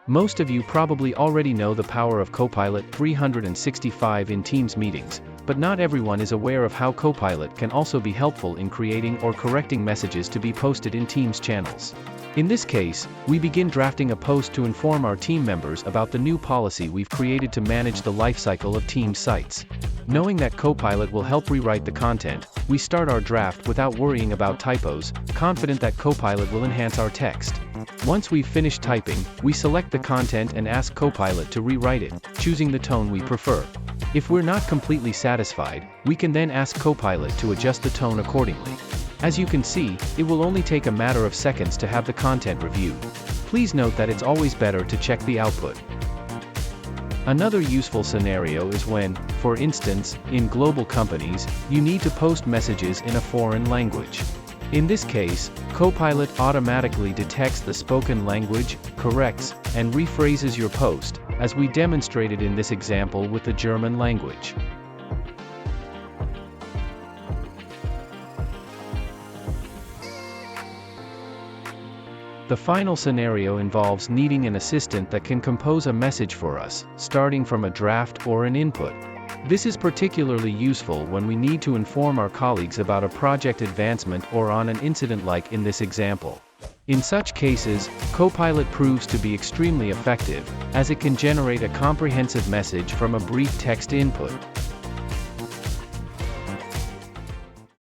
Most of you probably already know the power of Copilot 365 in Teams meetings, but not everyone is aware of how Copilot can also be helpful in creating or correcting messages to be posted in Teams channels. In this case, we begin drafting a post to inform our team members about the new policy we've created to manage the lifecycle of Teams sites. Knowing that Copilot will help rewrite the content, we start our draft without worrying about typos, confident that Copilot will enhance our text. Once we've finished typing, we select the content and ask Copilot to rewrite it, choosing the tone we prefer. If we're not completely satisfied, we can then ask Copilot to adjust the tone accordingly. As you can see, it will only take a matter of seconds to have the content reviewed. Please note that it's always better to check the output. Another useful scenario is when, for instance, in global companies, you need to post messages in a foreign language. In this case, Copilot automatically detects the spoken language, corrects, and rephrases your post, as we demonstrated in this example with the German language. The final scenario involves needing an assistant that can compose a message for us, starting from a draft or an input. This is particularly useful when we need to inform our colleagues about a project advancement or on an incident like in this example. In such cases, Copilot proves to be extremely effective, as it can generate a comprehensive message from a brief text input.